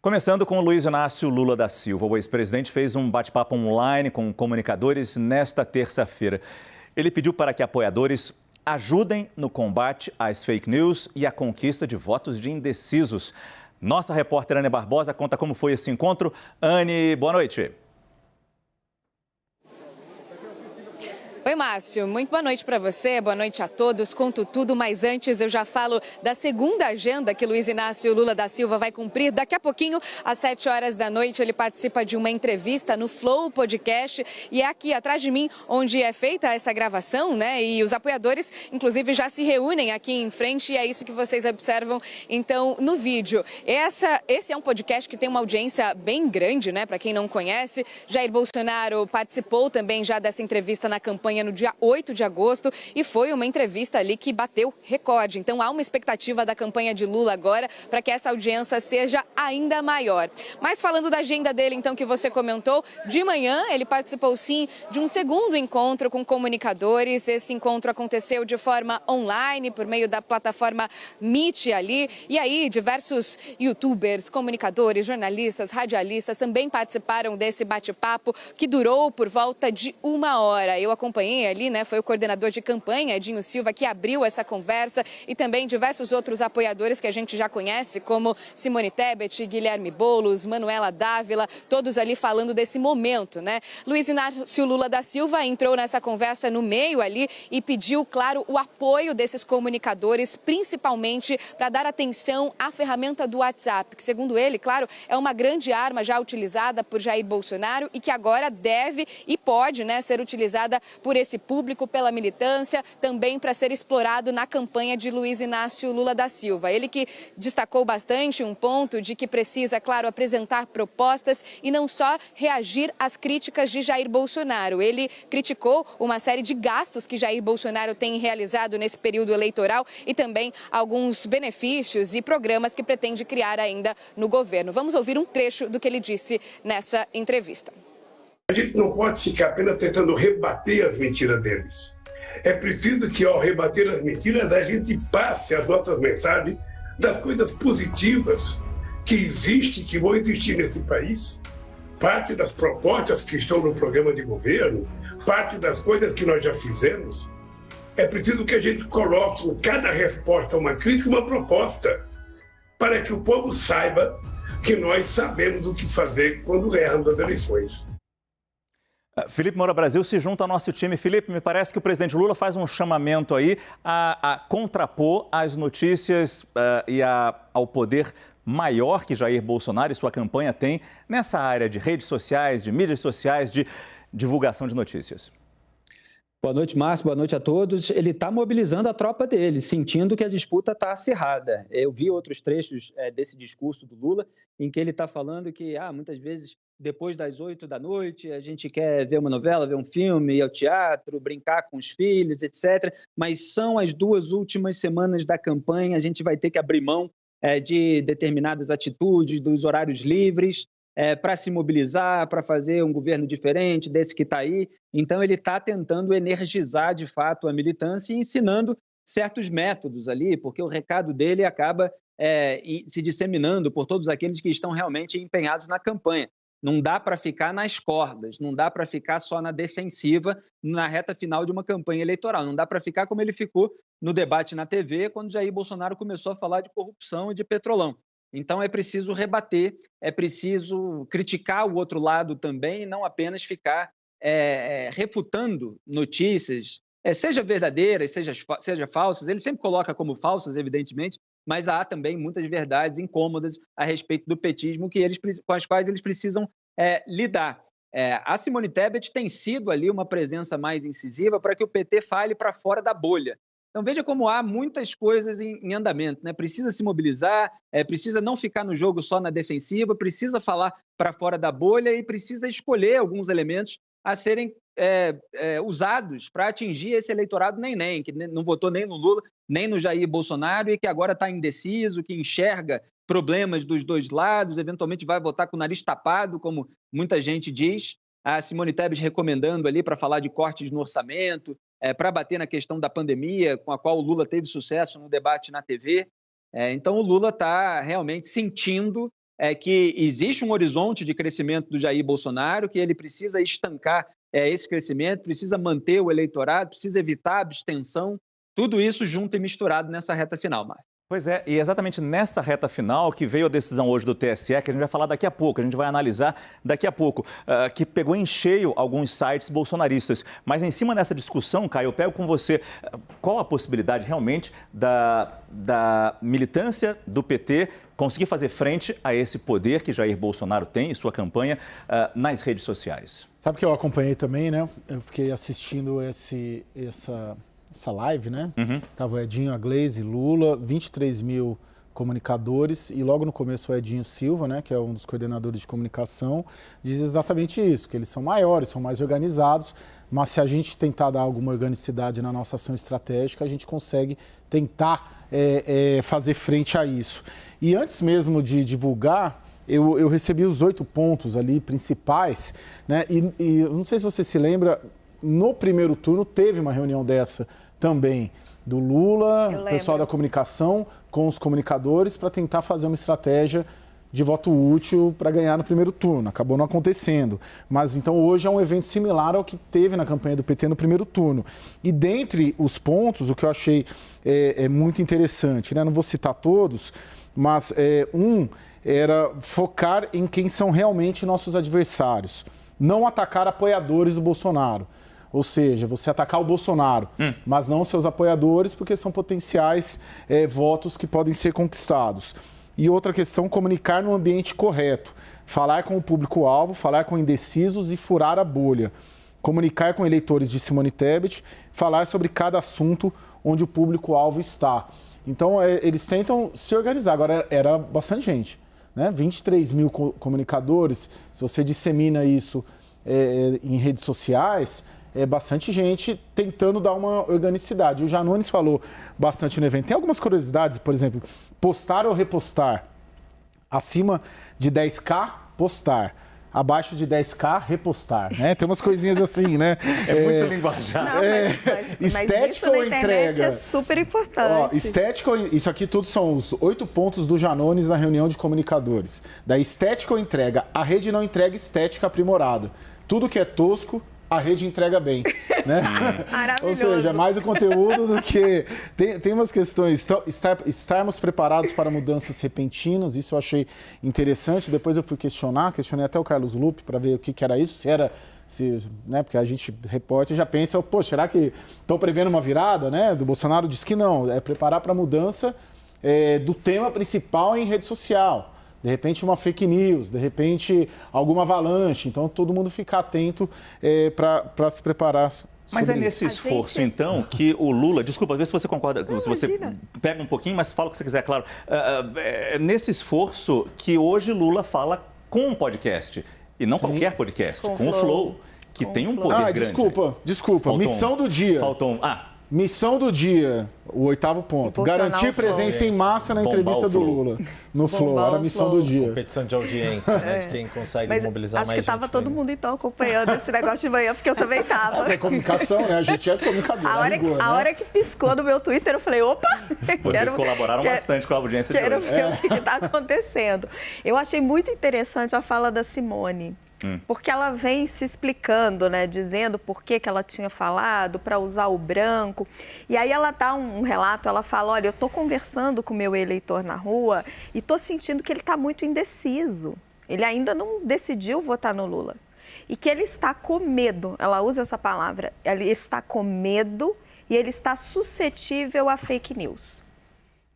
Começando com o Luiz Inácio Lula da Silva, o ex-presidente fez um bate-papo online com comunicadores nesta terça-feira. Ele pediu para que apoiadores ajudem no combate às fake news e à conquista de votos de indecisos. Nossa repórter Anne Barbosa conta como foi esse encontro. Anne, boa noite. Oi, Márcio. Muito boa noite para você, boa noite a todos. Conto tudo, mas antes eu já falo da segunda agenda que Luiz Inácio Lula da Silva vai cumprir. Daqui a pouquinho, às 7 horas da noite, ele participa de uma entrevista no Flow Podcast. E é aqui atrás de mim onde é feita essa gravação, né? E os apoiadores, inclusive, já se reúnem aqui em frente e é isso que vocês observam, então, no vídeo. Esse é um podcast que tem uma audiência bem grande, né? Para quem não conhece, Jair Bolsonaro participou também já dessa entrevista na campanha no dia 8 de agosto e foi uma entrevista ali que bateu recorde. Então há uma expectativa da campanha de Lula agora para que essa audiência seja ainda maior. Mas falando da agenda dele, então, que você comentou, de manhã ele participou sim de um segundo encontro com comunicadores. Esse encontro aconteceu de forma online, por meio da plataforma Meet ali. E aí diversos youtubers, comunicadores, jornalistas, radialistas também participaram desse bate-papo que durou por volta de 1 hora. Eu acompanhei ali, né? Foi o coordenador de campanha, Edinho Silva, que abriu essa conversa e também diversos outros apoiadores que a gente já conhece, como Simone Tebet, Guilherme Boulos, Manuela Dávila, todos ali falando desse momento, né? Luiz Inácio Lula da Silva entrou nessa conversa no meio ali e pediu, claro, o apoio desses comunicadores, principalmente para dar atenção à ferramenta do WhatsApp, que segundo ele, claro, é uma grande arma já utilizada por Jair Bolsonaro e que agora deve e pode, né, ser utilizada por esse público, pela militância, também para ser explorado na campanha de Luiz Inácio Lula da Silva. Ele que destacou bastante um ponto de que precisa, claro, apresentar propostas e não só reagir às críticas de Jair Bolsonaro. Ele criticou uma série de gastos que Jair Bolsonaro tem realizado nesse período eleitoral e também alguns benefícios e programas que pretende criar ainda no governo. Vamos ouvir um trecho do que ele disse nessa entrevista. A gente não pode ficar apenas tentando rebater as mentiras deles. É preciso que, ao rebater as mentiras, a gente passe as nossas mensagens das coisas positivas que existem, que vão existir nesse país. Parte das propostas que estão no programa de governo, parte das coisas que nós já fizemos. É preciso que a gente coloque em cada resposta a uma crítica, uma proposta, para que o povo saiba que nós sabemos o que fazer quando ganharmos as eleições. Felipe Moura Brasil se junta ao nosso time. Felipe, me parece que o presidente Lula faz um chamamento aí a contrapor as notícias ao poder maior que Jair Bolsonaro e sua campanha tem nessa área de redes sociais, de mídias sociais, de divulgação de notícias. Boa noite, Márcio. Boa noite a todos. Ele está mobilizando a tropa dele, sentindo que a disputa está acirrada. Eu vi outros trechos desse discurso do Lula, em que ele está falando que muitas vezes, depois das 8 da noite, a gente quer ver uma novela, ver um filme, ir ao teatro, brincar com os filhos, etc. Mas são as 2 últimas semanas da campanha, a gente vai ter que abrir mão de determinadas atitudes, dos horários livres, para se mobilizar, para fazer um governo diferente desse que está aí. Então, ele está tentando energizar, de fato, a militância e ensinando certos métodos ali, porque o recado dele acaba se disseminando por todos aqueles que estão realmente empenhados na campanha. Não dá para ficar nas cordas, não dá para ficar só na defensiva na reta final de uma campanha eleitoral, não dá para ficar como ele ficou no debate na TV, quando Jair Bolsonaro começou a falar de corrupção e de petrolão. Então é preciso rebater, é preciso criticar o outro lado também e não apenas ficar refutando notícias, seja verdadeiras, seja falsas. Ele sempre coloca como falsas, evidentemente, mas há também muitas verdades incômodas a respeito do petismo com as quais eles precisam lidar. A Simone Tebet tem sido ali uma presença mais incisiva para que o PT fale para fora da bolha. Então, veja como há muitas coisas em andamento, né? Precisa se mobilizar, precisa não ficar no jogo só na defensiva, precisa falar para fora da bolha e precisa escolher alguns elementos a serem usados para atingir esse eleitorado nem, que não votou nem no Lula, nem no Jair Bolsonaro e que agora está indeciso, que enxerga problemas dos dois lados, eventualmente vai votar com o nariz tapado, como muita gente diz. A Simone Tebet recomendando ali para falar de cortes no orçamento, para bater na questão da pandemia, com a qual o Lula teve sucesso no debate na TV. Então, o Lula está realmente sentindo que existe um horizonte de crescimento do Jair Bolsonaro, que ele precisa estancar esse crescimento, precisa manter o eleitorado, precisa evitar a abstenção, tudo isso junto e misturado nessa reta final, Márcio. Pois é, e exatamente nessa reta final que veio a decisão hoje do TSE, que a gente vai falar daqui a pouco, a gente vai analisar daqui a pouco, que pegou em cheio alguns sites bolsonaristas. Mas em cima dessa discussão, Caio, eu pego com você, qual a possibilidade realmente da militância do PT conseguir fazer frente a esse poder que Jair Bolsonaro tem em sua campanha nas redes sociais? Sabe que eu acompanhei também, né? Eu fiquei assistindo essa live, né? Tava o Edinho, a Gleisi, Lula, 23 mil comunicadores e logo no começo o Edinho Silva, né, que é um dos coordenadores de comunicação, diz exatamente isso, que eles são maiores, são mais organizados, mas se a gente tentar dar alguma organicidade na nossa ação estratégica, a gente consegue tentar fazer frente a isso. E antes mesmo de divulgar, eu recebi os 8 pontos ali principais, né? E eu não sei se você se lembra, no primeiro turno teve uma reunião dessa também, do Lula, o pessoal da comunicação, com os comunicadores, para tentar fazer uma estratégia de voto útil para ganhar no primeiro turno. Acabou não acontecendo. Mas então hoje é um evento similar ao que teve na campanha do PT no primeiro turno. E dentre os pontos, o que eu achei muito interessante, né? Não vou citar todos, mas era focar em quem são realmente nossos adversários. Não atacar apoiadores do Bolsonaro. Ou seja, você atacar o Bolsonaro, mas não seus apoiadores, porque são potenciais votos que podem ser conquistados. E outra questão, comunicar no ambiente correto. Falar com o público-alvo, falar com indecisos e furar a bolha. Comunicar com eleitores de Simone Tebet, falar sobre cada assunto onde o público-alvo está. Então, eles tentam se organizar. Agora, era bastante gente, né? 23 mil comunicadores, se você dissemina isso em redes sociais, é bastante gente tentando dar uma organicidade. O Janones falou bastante no evento. Tem algumas curiosidades, por exemplo, postar ou repostar. Acima de 10K, postar. Abaixo de 10K, repostar, né? Tem umas coisinhas assim, né? É muito linguajar. Não, mas estética isso na ou entrega? É super importante. Ó, estética, isso aqui tudo são os 8 pontos do Janones na reunião de comunicadores. Da estética ou entrega? A rede não entrega estética aprimorada. Tudo que é tosco, a rede entrega bem, né? Ou seja, mais o conteúdo do que... Tem umas questões, estarmos preparados para mudanças repentinas, isso eu achei interessante. Depois eu fui questionei até o Carlos Lupe para ver o que era isso, né? Porque a gente, repórter, já pensa, pô, será que estão prevendo uma virada, né? Do Bolsonaro diz que não, é preparar para a mudança do tema principal em rede social. De repente uma fake news, de repente alguma avalanche. Então todo mundo ficar atento para se preparar. Mas é nesse esforço, então, que o Lula... Desculpa, vê se você concorda, se você pega um pouquinho, mas fala o que você quiser, claro. É nesse esforço que hoje Lula fala com um podcast, e não qualquer podcast, com o Flow, que tem um poder grande. Desculpa. Missão do dia. Faltou Missão do dia, o 8º ponto. Garantir presença em massa na entrevista do Lula. No Flow, era a missão do dia. Competição de audiência, né? De quem consegue mobilizar mais gente. Acho que estava todo mundo, então, acompanhando esse negócio de manhã, porque eu também estava. É comunicação, né? A gente é comunicador. A hora que piscou no meu Twitter, eu falei, opa! Vocês colaboraram bastante com a audiência de hoje. Quero ver o que está acontecendo. Eu achei muito interessante a fala da Simone. Porque ela vem se explicando, né, dizendo por que ela tinha falado, para usar o branco. E aí ela dá um relato, ela fala, olha, eu estou conversando com o meu eleitor na rua e estou sentindo que ele está muito indeciso. Ele ainda não decidiu votar no Lula. E que ele está com medo, ela usa essa palavra, ele está com medo e ele está suscetível a fake news.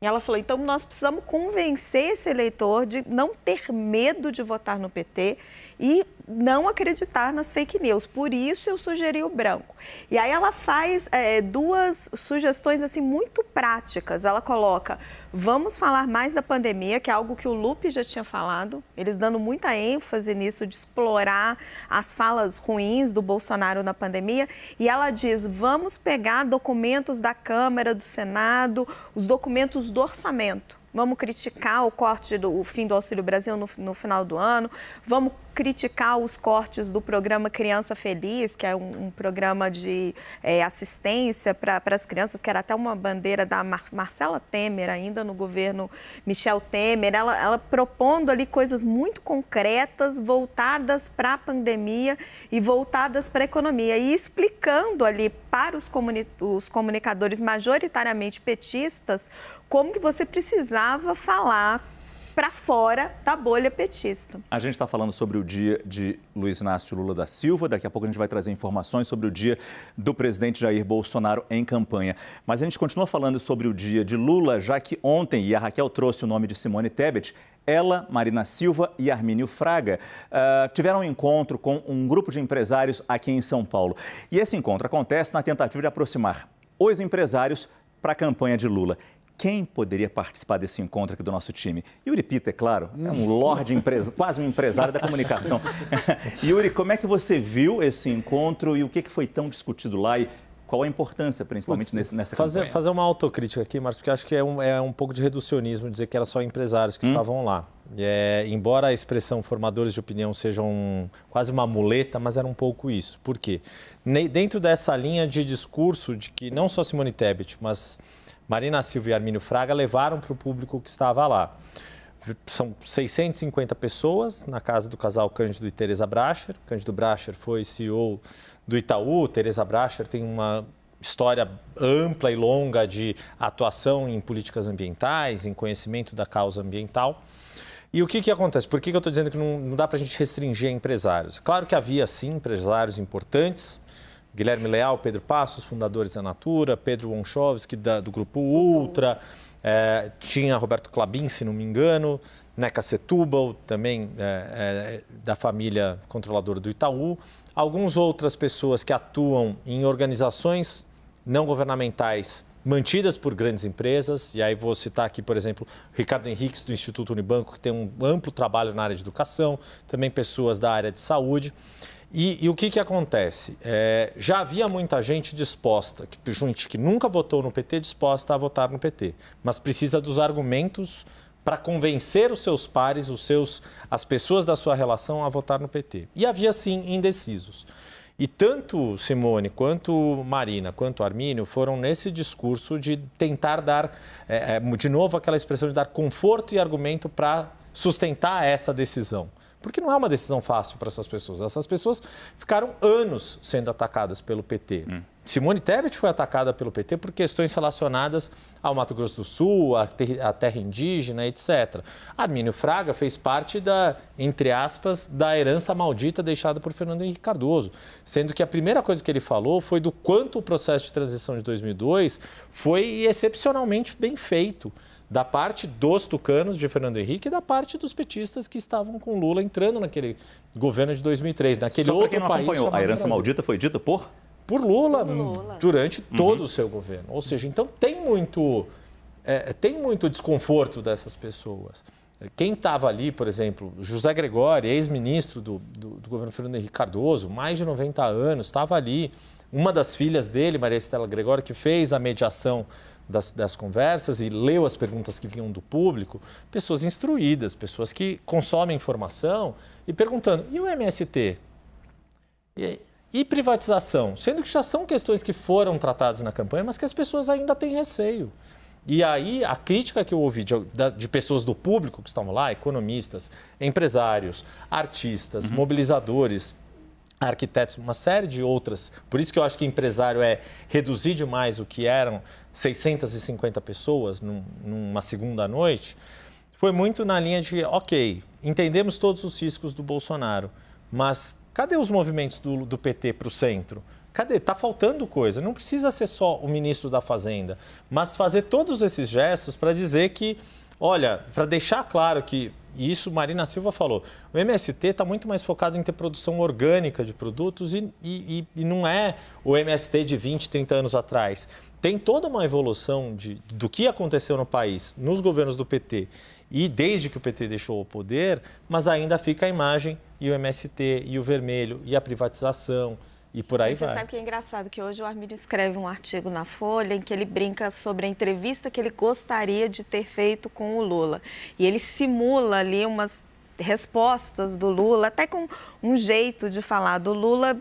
E ela falou, então nós precisamos convencer esse eleitor de não ter medo de votar no PT e não acreditar nas fake news. Por isso eu sugeri o branco. E aí ela faz 2 sugestões assim, muito práticas. Ela coloca, vamos falar mais da pandemia, que é algo que o Lupe já tinha falado, eles dando muita ênfase nisso, de explorar as falas ruins do Bolsonaro na pandemia. E ela diz, vamos pegar documentos da Câmara, do Senado, os documentos do orçamento. vamos criticar o fim do Auxílio Brasil no final do ano, vamos criticar os cortes do programa Criança Feliz, que é um programa de assistência para as crianças, que era até uma bandeira da Marcela Temer, ainda no governo Michel Temer, ela propondo ali coisas muito concretas, voltadas para a pandemia e voltadas para a economia, e explicando ali para os comunicadores majoritariamente petistas como que você precisava falar para fora da bolha petista. A gente está falando sobre o dia de Luiz Inácio Lula da Silva. Daqui a pouco a gente vai trazer informações sobre o dia do presidente Jair Bolsonaro em campanha. Mas a gente continua falando sobre o dia de Lula, já que ontem, e a Raquel trouxe o nome de Simone Tebet, ela, Marina Silva e Armínio Fraga tiveram um encontro com um grupo de empresários aqui em São Paulo. E esse encontro acontece na tentativa de aproximar os empresários para a campanha de Lula. Quem poderia participar desse encontro aqui do nosso time? Yuri Pita, é claro, é um lorde, quase um empresário da comunicação. Yuri, como é que você viu esse encontro e o que foi tão discutido lá e qual a importância, principalmente, nessa campanha? Fazer uma autocrítica aqui, Márcio, porque acho que é um pouco de reducionismo dizer que era só empresários que estavam lá. Embora a expressão formadores de opinião seja quase uma muleta, mas era um pouco isso. Por quê? Dentro dessa linha de discurso de que não só Simone Tebet, mas Marina Silva e Armínio Fraga levaram para o público que estava lá. São 650 pessoas na casa do casal Cândido e Tereza Bracher. Cândido Bracher foi CEO do Itaú. Tereza Bracher tem uma história ampla e longa de atuação em políticas ambientais, em conhecimento da causa ambiental. E o que acontece? Por que eu estou dizendo que não dá para a gente restringir empresários? Claro que havia, sim, empresários importantes. Guilherme Leal, Pedro Passos, fundadores da Natura, Pedro Wonchowski, do Grupo Ultra, tinha Roberto Klabin, se não me engano, Neca Setúbal, também da família controladora do Itaú. Algumas outras pessoas que atuam em organizações não governamentais mantidas por grandes empresas, e aí vou citar aqui, por exemplo, Ricardo Henriques, do Instituto Unibanco, que tem um amplo trabalho na área de educação, também pessoas da área de saúde. E o que acontece? Já havia muita gente disposta, gente que nunca votou no PT, disposta a votar no PT, mas precisa dos argumentos para convencer os seus pares, as pessoas da sua relação a votar no PT. E havia, sim, indecisos. E tanto Simone, quanto Marina, quanto Armínio foram nesse discurso de tentar dar, de novo, aquela expressão de dar conforto e argumento para sustentar essa decisão. Porque não é uma decisão fácil para essas pessoas. Essas pessoas ficaram anos sendo atacadas pelo PT. Simone Tebet foi atacada pelo PT por questões relacionadas ao Mato Grosso do Sul, à terra indígena, etc. Armínio Fraga fez parte entre aspas, da herança maldita deixada por Fernando Henrique Cardoso, sendo que a primeira coisa que ele falou foi do quanto o processo de transição de 2002 foi excepcionalmente bem feito, da parte dos tucanos de Fernando Henrique e da parte dos petistas que estavam com Lula entrando naquele governo de 2003, naquele outro país. Só para quem não acompanhou, a herança maldita foi dita por Lula durante todo o seu governo. Ou seja, então tem muito desconforto dessas pessoas. Quem estava ali, por exemplo, José Gregório, ex-ministro do governo Fernando Henrique Cardoso, mais de 90 anos, estava ali. Uma das filhas dele, Maria Estela Gregório, que fez a mediação das conversas e leu as perguntas que vinham do público, pessoas instruídas, pessoas que consomem informação e perguntando, e o MST? E privatização? Sendo que já são questões que foram tratadas na campanha, mas que as pessoas ainda têm receio. E aí, a crítica que eu ouvi de pessoas do público que estavam lá, economistas, empresários, artistas, mobilizadores, arquitetos, uma série de outras. Por isso que eu acho que empresário é reduzir demais o que eram 650 pessoas numa segunda noite. Foi muito na linha de, ok, entendemos todos os riscos do Bolsonaro, mas cadê os movimentos do PT para o centro? Cadê? Está faltando coisa. Não precisa ser só o ministro da Fazenda, mas fazer todos esses gestos para dizer que, olha, para deixar claro que, e isso Marina Silva falou, o MST está muito mais focado em ter produção orgânica de produtos e não é o MST de 20, 30 anos atrás. Tem toda uma evolução do que aconteceu no país, nos governos do PT e desde que o PT deixou o poder, mas ainda fica a imagem e o MST e o vermelho e a privatização e por aí Você vai. sabe que é engraçado que hoje o Armínio escreve um artigo na Folha em que ele brinca sobre a entrevista que ele gostaria de ter feito com o Lula. E ele simula ali umas respostas do Lula, até com um jeito de falar do Lula,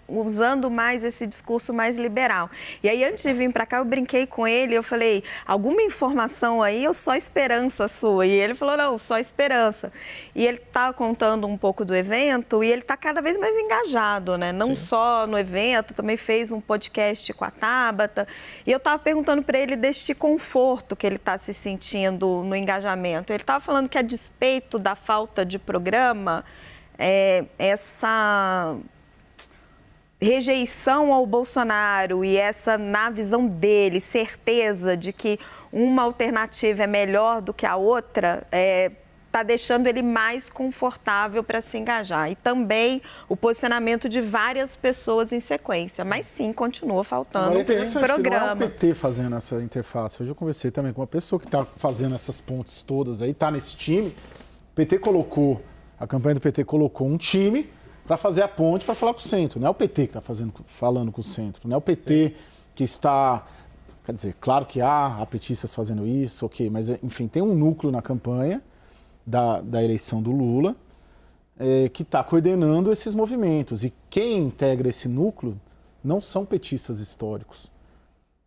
usando mais esse discurso mais liberal. E aí, antes de vir para cá, eu brinquei com ele, eu falei, alguma informação aí ou só esperança sua? E ele falou, não, só esperança. E ele está contando um pouco do evento e ele está cada vez mais engajado, né? Não só no evento, também fez um podcast com a Tabata. E eu estava perguntando para ele deste conforto que ele está se sentindo no engajamento. Ele estava falando que, a despeito da falta de programa, essa rejeição ao Bolsonaro e essa, na visão dele, certeza de que uma alternativa é melhor do que a outra, está deixando ele mais confortável para se engajar. E também o posicionamento de várias pessoas em sequência. Mas sim, continua faltando programa. Que não é o PT fazendo essa interface. Hoje eu conversei também com uma pessoa que está fazendo essas pontes todas aí, está nesse time. O PT colocou... A campanha do PT colocou um time para fazer a ponte para falar com o centro. Não é o PT que está falando com o centro. Não é o PT que está... Quer dizer, claro que há petistas fazendo isso, ok. Mas, enfim, tem um núcleo na campanha da eleição do Lula que está coordenando esses movimentos. E quem integra esse núcleo não são petistas históricos.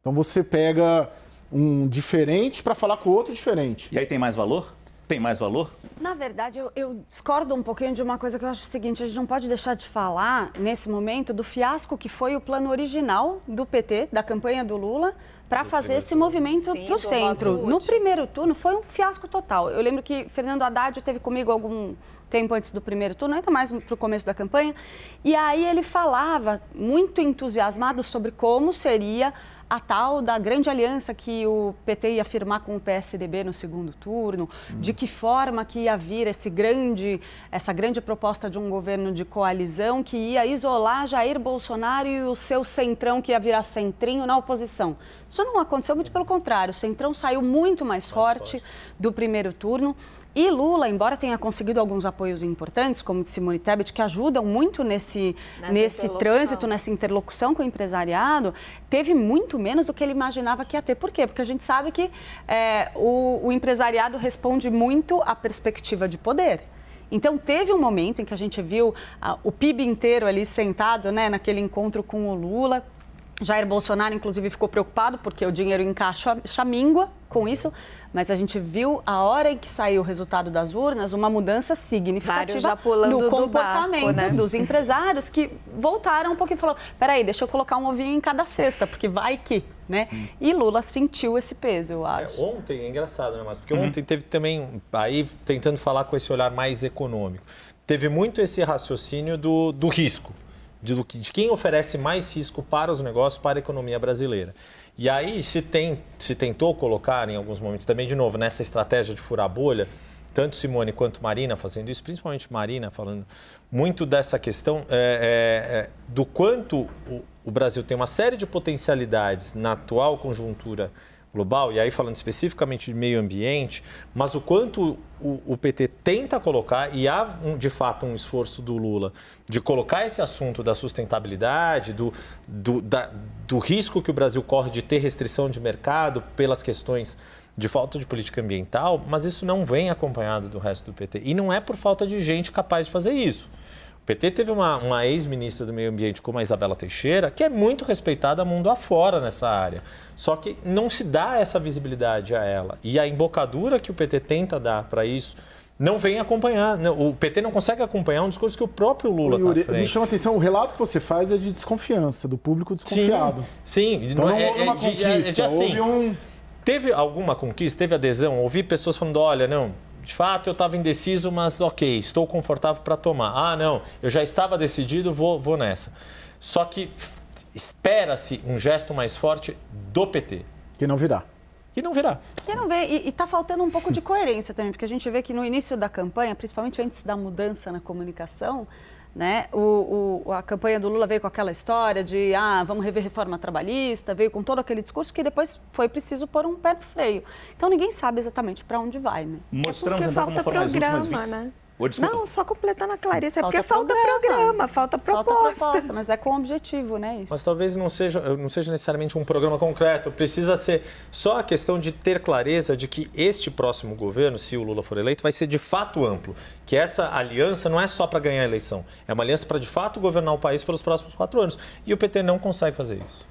Então você pega um diferente para falar com outro diferente. E aí tem mais valor? Tem mais valor? Na verdade, eu discordo um pouquinho de uma coisa que eu acho o seguinte, a gente não pode deixar de falar, nesse momento, do fiasco que foi o plano original do PT, da campanha do Lula, para fazer esse movimento para o centro. No primeiro turno, foi um fiasco total. Eu lembro que Fernando Haddad esteve comigo algum tempo antes do primeiro turno, ainda mais para o começo da campanha, e aí ele falava, muito entusiasmado, sobre como seria a tal da grande aliança que o PT ia firmar com o PSDB no segundo turno, de que forma que ia vir essa grande proposta de um governo de coalizão que ia isolar Jair Bolsonaro e o seu centrão, que ia virar centrinho na oposição. Isso não aconteceu, muito pelo contrário, o centrão saiu muito mais forte do primeiro turno. E Lula, embora tenha conseguido alguns apoios importantes, como de Simone Tebet, que ajudam muito nesse trânsito, nessa interlocução com o empresariado, teve muito menos do que ele imaginava que ia ter. Por quê? Porque a gente sabe que o empresariado responde muito à perspectiva de poder. Então, teve um momento em que a gente viu o PIB inteiro ali sentado, né, naquele encontro com o Lula. Jair Bolsonaro, inclusive, ficou preocupado porque o dinheiro em caixa chamíngua com isso, mas a gente viu, a hora em que saiu o resultado das urnas, uma mudança significativa no comportamento dos empresários, que voltaram um pouquinho e falaram, peraí, deixa eu colocar um ovinho em cada cesta, porque vai que, né? Sim. E Lula sentiu esse peso, eu acho. Ontem, é engraçado, né, Márcio? Porque ontem teve também, aí tentando falar com esse olhar mais econômico, teve muito esse raciocínio do risco. De quem oferece mais risco para os negócios, para a economia brasileira. E aí se tentou colocar em alguns momentos também, de novo, nessa estratégia de furar a bolha, tanto Simone quanto Marina fazendo isso, principalmente Marina falando muito dessa questão do quanto o Brasil tem uma série de potencialidades na atual conjuntura global, e aí falando especificamente de meio ambiente, mas o quanto o PT tenta colocar, e há de fato um esforço do Lula de colocar esse assunto da sustentabilidade, do risco que o Brasil corre de ter restrição de mercado pelas questões de falta de política ambiental, mas isso não vem acompanhado do resto do PT. E não é por falta de gente capaz de fazer isso. O PT teve uma ex-ministra do Meio Ambiente como a Isabela Teixeira, que é muito respeitada mundo afora nessa área. Só que não se dá essa visibilidade a ela. E a embocadura que o PT tenta dar para isso não vem acompanhar. O PT não consegue acompanhar um discurso que o próprio Lula está à frente. Me chama a atenção, o relato que você faz é de desconfiança, do público desconfiado. Sim. Então não houve uma conquista, houve Teve alguma conquista, teve adesão? Ouvi pessoas falando, olha, não... De fato, eu estava indeciso, mas ok, estou confortável para tomar. Ah, não, eu já estava decidido, vou nessa. Só que espera-se um gesto mais forte do PT. Que não virá. Que não vê. E está faltando um pouco de coerência também, porque a gente vê que no início da campanha, principalmente antes da mudança na comunicação, né, a campanha do Lula veio com aquela história de vamos rever reforma trabalhista, veio com todo aquele discurso que depois foi preciso pôr um pé no freio. Então ninguém sabe exatamente para onde vai, né? Mostramos então como foram as últimas desculpa. Não, só completando a Clarice, Falta porque falta programa, falta proposta. Mas é com objetivo, né? Isso. Mas talvez não seja necessariamente um programa concreto. Precisa ser só a questão de ter clareza de que este próximo governo, se o Lula for eleito, vai ser de fato amplo. Que essa aliança não é só para ganhar a eleição. É uma aliança para, de fato, governar o país pelos próximos 4 anos. E o PT não consegue fazer isso.